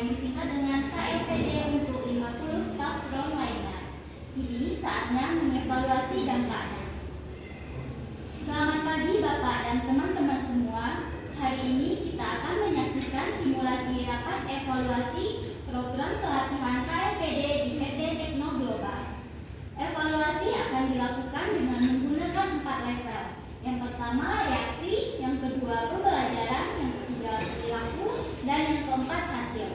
yang disingkat dengan KLPD untuk 50 staf frontliner. Kini saatnya mengevaluasi dampaknya. Selamat pagi Bapak dan teman-teman semua. Hari ini kita akan menyaksikan simulasi rapat evaluasi program pelatihan KLPD di PT Tekno Global. Evaluasi akan dilakukan dengan menggunakan 4 level. Yang pertama reaksi, yang kedua pembelajaran, yang ketiga perilaku, dan yang keempat hasil.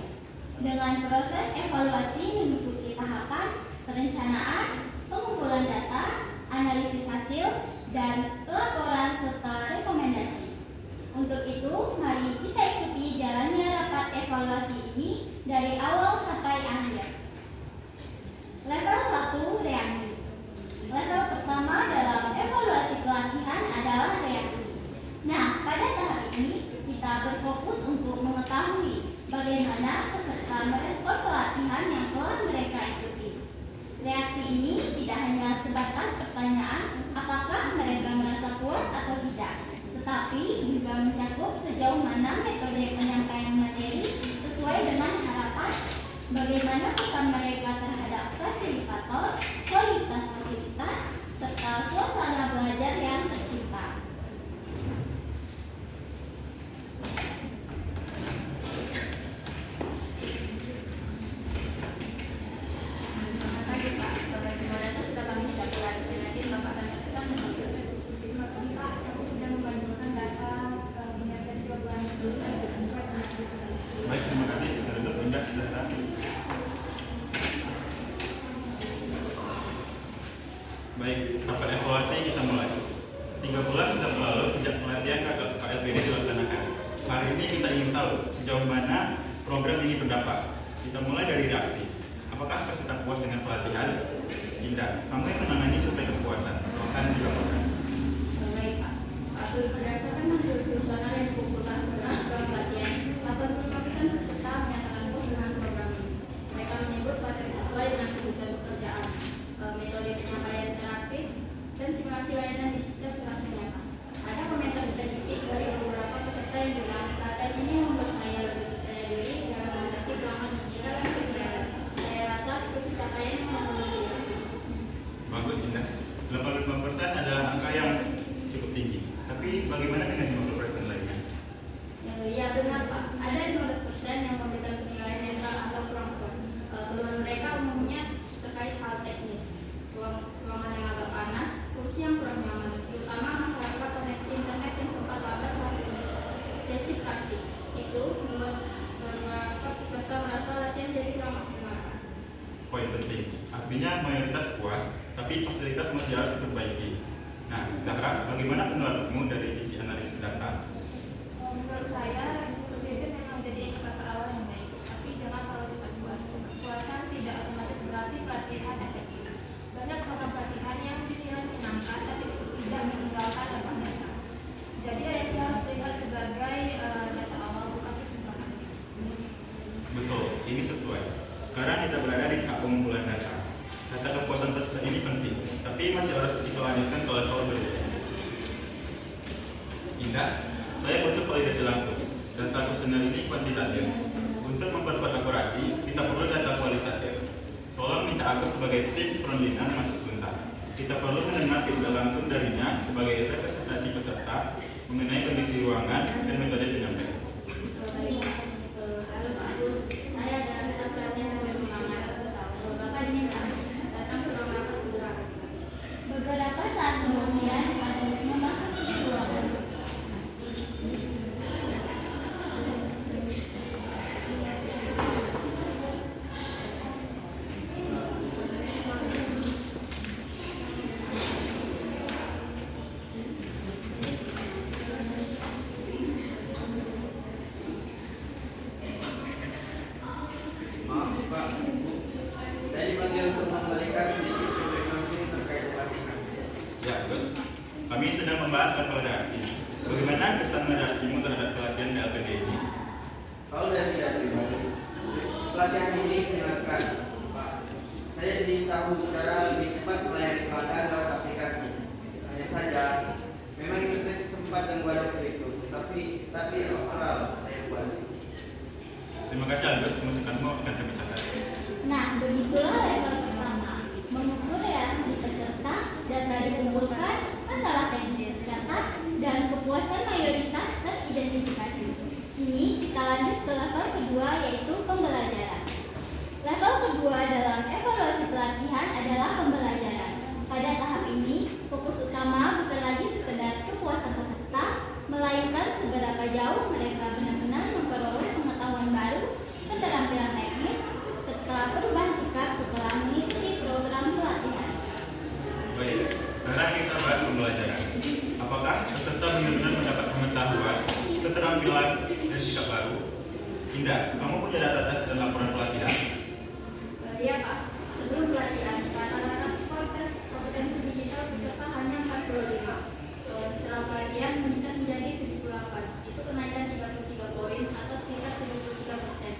Dengan proses evaluasi mengikuti tahapan perencanaan, pengumpulan data, analisis hasil, dan pelaporan serta rekomendasi. Untuk itu, mari kita ikuti jalannya rapat evaluasi ini dari awal sampai akhir. Level 1 reaksi. Level pertama dalam evaluasi pelatihan adalah reaksi. Nah, pada tahap ini kita berfokus untuk mengetahui bagaimana peserta merespon pelatihan yang telah mereka ikuti. Reaksi ini tidak hanya sebatas pertanyaan apakah mereka merasa puas atau tidak, tetapi juga mencakup sejauh mana metode penyampaian materi sesuai dengan harapan, bagaimana pesan mereka terhadap fasilitator, kualitas fasilitas, serta suasana belajar yang tercipta. Baik, terima kasih sudah bertindak di data. Baik, rapat evaluasi kita mulai. 3 bulan sudah berlalu sejak pelatihan KLPD dilaksanakan. Hari ini kita ingin tahu sejauh mana program ini berdampak. Kita mulai dari reaksi. Apakah peserta puas dengan pelatihan? Tidak. Kamu yang menangani survei kepuasan. Silakan dilaporkan. Baik Pak. Berdasarkan hasil kuesioner yang dikumpulkan setelah pelatihan, 85% peserta menyatakan puas dengan program ini. Mereka menyebut materi sesuai dengan kebutuhan pekerjaan, metode penyampaian interaktif, dan simulasi layanan digital terasa nyata. Ada komentar spesifik dari beberapa peserta yang bilang pelatihan ini membuat saya lebih percaya diri dalam menghadapi pelanggan digital yang sederhana. Saya rasa itu pencapaian yang menggembirakan. Bagus, Indah. 85% adalah angka yang cukup tinggi. Tapi bagaimana dengan 50% lainnya? Ya benar Pak, ada 15% yang memberikan penilaian netral atau kurang puas. Keluhan mereka umumnya terkait hal teknis, ruangan yang agak panas, kursi yang kurang nyaman, terutama masalah koneksi internet yang sempat lambat saat sesi praktik. Itu membuat beberapa peserta merasa latihan jadi kurang maksimal. Poin penting. Artinya mayoritas puas, tapi fasilitas masih harus diperbaiki. Nah, Zahra, bagaimana pendapatmu dari sisi analisis data? Menurut saya, diskusi itu memang menjadi indikator awal yang baik, tapi jangan terlalu cepat puas. Kepuasan tidak otomatis berarti pelatihan efektif. Banyak program pelatihan yang dinilai menyenangkan, tapi tidak meninggalkan dampak nyata. Jadi, reaksi harus dilihat sebagai data awal, bukan kesimpulan. Betul, ini sesuai. Sekarang kita berada di tahap pengumpulan data. Data kepuasan tersebut ini penting, tapi masih harus kita lanjutkan ke level berikutnya. Indah, saya butuh validasi langsung. Data kuesioner ini kuantitatif. Untuk memperkuat akurasi, kita perlu data kualitatif. Tolong minta aku sebagai tim frontliner masuk sebentar. Kita perlu mendengar feedback langsung darinya sebagai representasi peserta mengenai kondisi ruangan dan metode penyampaian. Halo Pak Agus, saya adalah staf pelatihan yang bersemangat. Bapak diminta datang ke ruang rapat segera. Beberapa saat kemudian, Agus memasuki ruangan. Maaf Pak, saya dipanggil untuk memberikan sedikit feedback langsung terkait pelatihan. Ya, Gus. Kami sedang membahas level reaksi. Bagaimana kesan reaksimu terhadap pelatihan KLPD ini? Kalau dari saya pribadi, pelatihan ini menyenangkan Pak. Saya jadi tahu cara lebih cepat melayani pelanggan lewat aplikasi. Hanya saja, memang internet sempat ganggu waktu itu, tapi overall saya puas. Terima kasih Agus, masukanmu akan kami catat. Nah, begitulah level pertama. Mengukur reaksi peserta, data dikumpulkan, masalah teknis tercatat, dan kepuasan mayoritas teridentifikasi. Ini kita lanjut ke level kedua, yaitu pembelajaran. Level kedua dalam evaluasi pelatihan adalah pembelajaran. Pada tahap ini, fokus utama bukan lagi sekedar kepuasan peserta, melainkan seberapa jauh mereka benar-benar memperoleh pengetahuan baru, keterampilan teknis, serta perubahan sikap setelah mengikuti program pelatihan. Baik, sekarang kita bahas pembelajaran. Apakah peserta benar-benar mendapat pengetahuan, keterampilan, dan sikap baru? Indah, kamu punya data tes dan laporan pelatihan? Iya Pak, sebelum pelatihan rata-rata skor tes kompetensi digital peserta hanya 45. Setelah pelatihan meningkat menjadi 78. Itu kenaikan 33 poin atau sekitar 73%.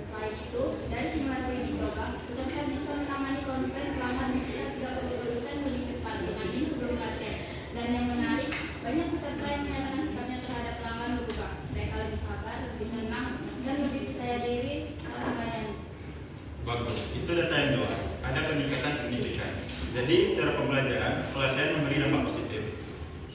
Selain itu, dari simulasi yang dicoba, peserta bisa menangani konten pelanggan digital 32% lebih cepat dibanding sebelum pelatihan. Dan yang menarik, banyak peserta yang menyatakan sikapnya terhadap pelanggan berubah. Mereka lebih sabar, lebih tenang, dan lebih percaya diri dalam melayani. Bagus, itu data yang jelas. Ada peningkatan signifikan. Jadi, secara pembelajaran, pelatihan memberi dampak positif.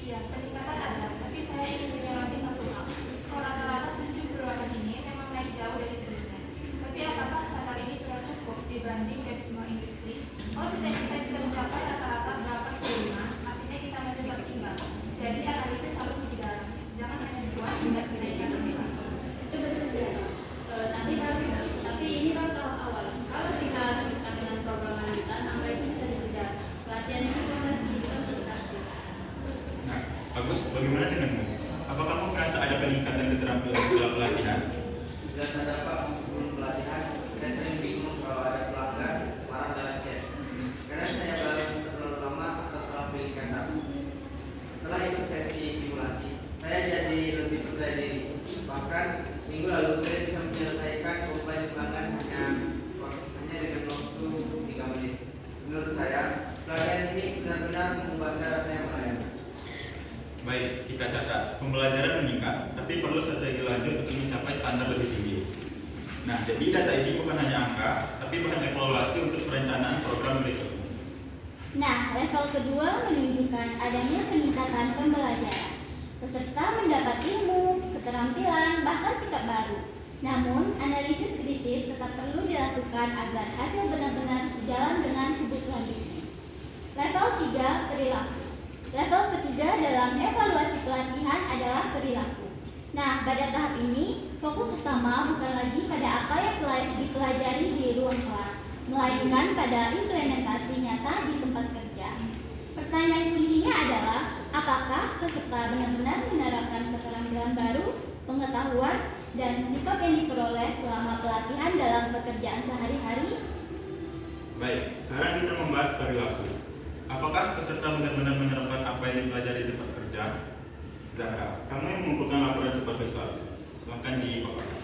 Iya, peningkatan ada, tapi saya ingin menyoroti satu hal. Skor rata-rata 78 ini memang naik jauh dari sebelumnya. Tapi apakah standar ini sudah cukup dibanding benchmark industri? Kalau misalnya kita bisa mencapai rata-rata 85, artinya kita masih tertinggal. Jadi analisis harus lebih dalam. Jangan hanya dibuat hingga kenaikan lebih lanjut. Itu betul ya. Tapi ini kan tahap awal. Kalau kita teruskan dengan program lanjutan, angka itu bisa dikejar. Pelatihan ini progres signifikan tetap. Nah, Agus, bagaimana denganmu? Apa kamu merasa ada peningkatan keterampilan setelah pelatihan? Sudah sadar Pak, sebelum pelatihan saya sering bingung kalau ada pelanggan marah dalam chat. Karena saya baru terlalu lama atau salah pilih kata. Setelah ikut sesi simulasi, saya jadi lebih percaya diri. Bahkan minggu lalu saya bisa menyelesaikan komplain pelanggan hanya dengan waktu 3 menit. Menurut saya, pelatihan ini benar-benar mengubah cara saya melayani. Baik, kita catat. Pembelajaran meningkat, tapi perlu strategi lanjut untuk mencapai standar lebih tinggi. Nah, jadi data ini bukan hanya angka, tapi bahan evaluasi untuk perencanaan program berikutnya. Nah, level kedua menunjukkan adanya peningkatan pembelajaran. Peserta mendapat ilmu, keterampilan, bahkan sikap baru. Namun, analisis kritis tetap perlu dilakukan agar hasil benar-benar sejalan dengan kebutuhan bisnis. Level 3, perilaku. Level ketiga dalam evaluasi pelatihan adalah perilaku. Nah, pada tahap ini, fokus utama bukan lagi pada apa yang dipelajari di ruang kelas, melainkan pada implementasi nyata di tempat kerja. Pertanyaan kuncinya adalah, apakah peserta benar-benar menerapkan keterampilan baru, pengetahuan, dan sikap yang diperoleh selama pelatihan dalam pekerjaan sehari-hari? Baik, sekarang kita membahas perilaku. Apakah peserta benar-benar menerapkan apa yang dipelajari di tempat kerja? Zahra, kamu yang mengumpulkan laporan supervisor. Silakan dipaparkan.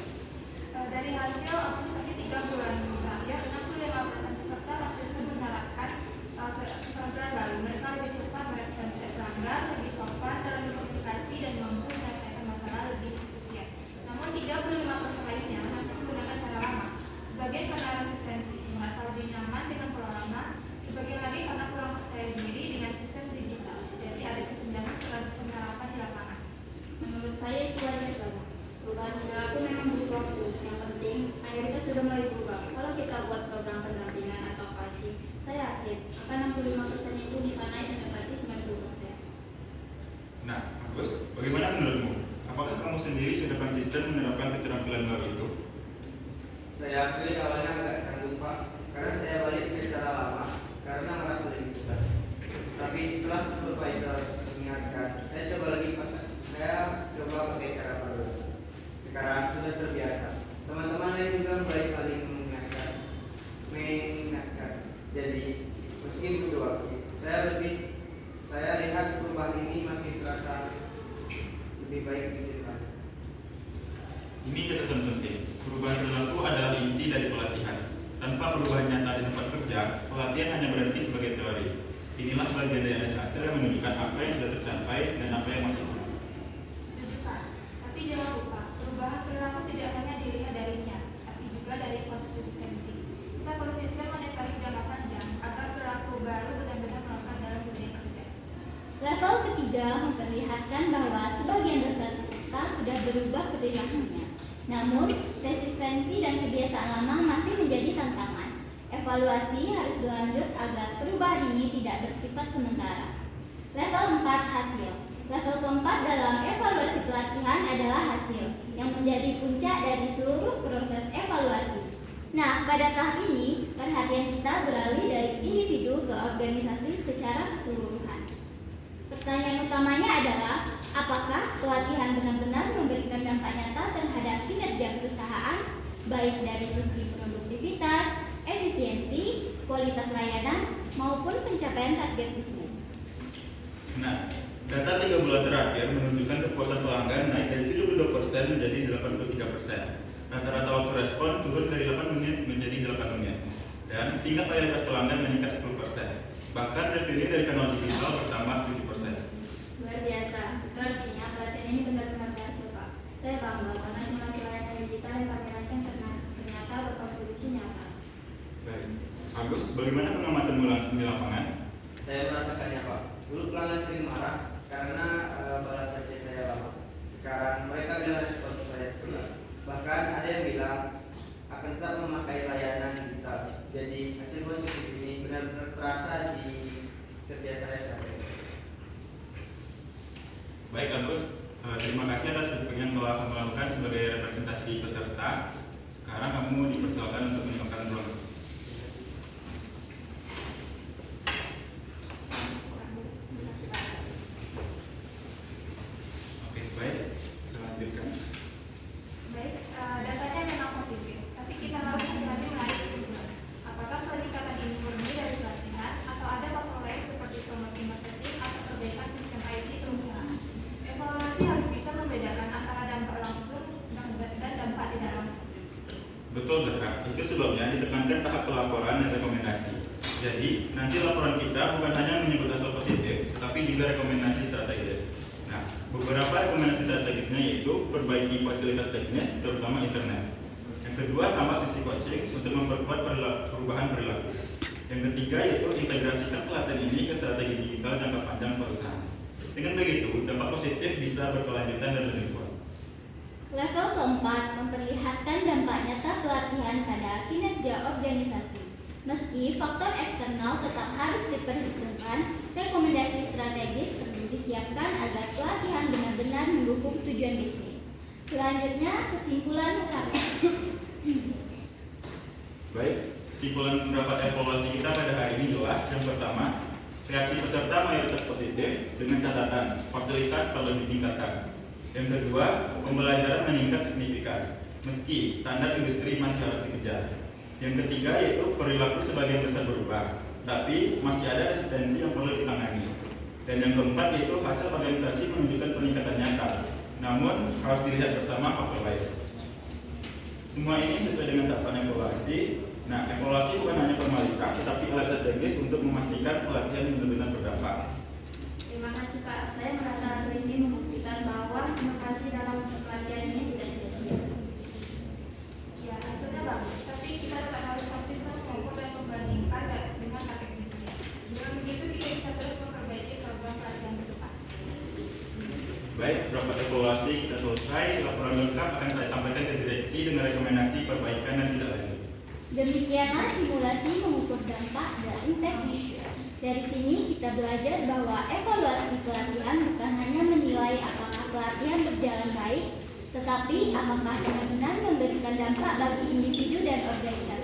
Dari hasil observasi 3 bulan terakhir, 65% peserta konsisten menerapkan keterampilan baru. Mereka lebih cepat merespon chat pelanggan, lebih sopan dalam berkomunikasi, dan mampu menyelesaikan masalah lebih efisien. Namun 35% lainnya masih menggunakan cara lama. Sebagian karena resistensi, merasa lebih nyaman dengan pola lama. Sebagian lagi karena kurang percaya diri dengan sistem digital. Jadi ada kesenjangan penerapan di lapangan. Menurut saya itu wajar banget. Perubahan perilaku memang butuh waktu. Yang penting, mayoritas sudah mulai berubah. Kalau kita buat program pendampingan atau operasi, saya yakin angka 65% itu bisa naik mendekati 90%. Nah, Agus, bagaimana menurutmu? Apakah kamu sendiri sudah konsisten menerapkan keterampilan baru itu? Saya akui awalnya agak canggung Pak, karena saya balik ke cara lama karena merasa lebih cepat. Tapi setelah supervisor mengingatkan, saya coba pakai cara baru. Sekarang sudah terbiasa. Teman-teman lain juga mulai saling mengingatkan. Jadi meski butuh waktu, saya lihat perubahan ini makin terasa lebih baik di depan. Ini catatan penting. Perubahan perilaku adalah inti dari pelatihan. Tanpa perubahan nyata di tempat kerja, pelatihan hanya berhenti sebagai teori. Inilah bagian dari analisis hasil yang menunjukkan apa yang sudah tercapai dan apa yang masih kurang. Setuju Pak, tapi jangan lupa perubahan perilaku tidak hanya dilihat dari niat, berubah perilakunya. Namun, resistensi dan kebiasaan lama masih menjadi tantangan. Evaluasi harus berlanjut agar perubahan ini tidak bersifat sementara. Level 4 hasil. Level keempat dalam evaluasi pelatihan adalah hasil, yang menjadi puncak dari seluruh proses evaluasi. Nah, pada tahap ini, perhatian kita beralih dari individu ke organisasi secara keseluruhan. Pertanyaan utamanya adalah, apakah pelatihan benar-benar memberikan dampak nyata terhadap kinerja perusahaan, baik dari sisi produktivitas, efisiensi, kualitas layanan, maupun pencapaian target bisnis? Nah, data 3 bulan terakhir menunjukkan kepuasan pelanggan naik dari 72% menjadi 83%. Rata-rata waktu respon turun dari 8 menit menjadi 8 menit. Dan tingkat loyalitas pelanggan meningkat 10%. Bahkan revenue dari kanal digital bertambah 7%. Luar biasa, itu artinya pelatihan ini benar-benar berhasil, Pak. Saya bangga karena simulasi layanan digital yang kami rancang ternyata berkontribusi nyata. Baik. Agus, bagaimana pengamatan langsung di lapangan? Saya merasakannya Pak. Dulu pelanggan sering marah karena balasan chat saya lama. Sekarang mereka bilang respon saya sebulan. Bahkan ada yang bilang akan tetap memakai layanan digital. Jadi hasil positif ini benar-benar terasa di kerja saya sampai. Baik Agus, terima kasih atas dukungan yang telah kamu lakukan sebagai representasi peserta. Sekarang kamu dipersilakan untuk menyampaikan ruang. Oke, baik. Kita lanjutkan. Baik, datanya memang positif, tapi kita harus hati-hati menarik kesimpulan. Apakah peningkatan ini murni dari pelatihan atau ada faktor lain seperti promosi marketing atau perbaikan sistem IT perusahaan? Evaluasi harus bisa membedakan antara dampak langsung dan dampak tidak langsung. Betul, Zahra. Itu sebabnya ditekankan tahap pelaporan dan rekomendasi. Jadi, nanti laporan kita bukan hanya menyebut hasil positif, tetapi juga rekomendasi strategis. Nah, beberapa rekomendasi strategisnya yaitu perbaiki fasilitas teknis, terutama internet. Yang kedua, tambah sisi coaching untuk memperkuat perubahan perilaku. Yang ketiga, yaitu integrasikan pelatihan ini ke strategi digital jangka panjang perusahaan. Dengan begitu, dampak positif bisa berkelanjutan dan lebih kuat. Level keempat memperlihatkan dampak nyata pelatihan pada kinerja organisasi. Meski faktor eksternal tetap harus diperhitungkan, rekomendasi strategis perlu disiapkan agar pelatihan benar-benar mendukung tujuan bisnis. Selanjutnya, kesimpulan rapat. Baik, kesimpulan rapat evaluasi kita pada hari ini jelas. Yang pertama, reaksi peserta mayoritas positif dengan catatan fasilitas perlu ditingkatkan. Yang kedua, pembelajaran meningkat signifikan, meski standar industri masih harus dikejar. Yang ketiga yaitu perilaku sebagian besar berubah, tapi masih ada resistensi yang perlu ditangani. Dan yang keempat yaitu hasil organisasi menunjukkan peningkatan nyata, namun harus dilihat bersama faktor lain. Semua ini sesuai dengan tahapan evaluasi. Nah, evaluasi bukan hanya formalitas, tetapi alat strategis untuk memastikan pelatihan benar-benar berdampak. Terima kasih, Pak. Saya merasa hasil ini membuktikan bahwa inovasi dalam pelatihan ini tidak sia-sia. Ya, hasilnya bagus, tapi kita tetap harus konsisten mengukur dan membandingkan dengan target bisnis. Dengan begitu kita bisa terus memperbaiki program pelatihan ke depan. Baik, rapat evaluasi kita selesai. Laporan lengkap akan saya sampaikan ke direksi dengan rekomendasi perbaikan dan tidak lanjut. Demikianlah simulasi mengukur dampak dan impact issue. Dari sini kita belajar bahwa evaluasi pelatihan bukan hanya menilai apakah pelatihan berjalan baik, tetapi apakah benar-benar memberikan dampak bagi individu dan organisasi.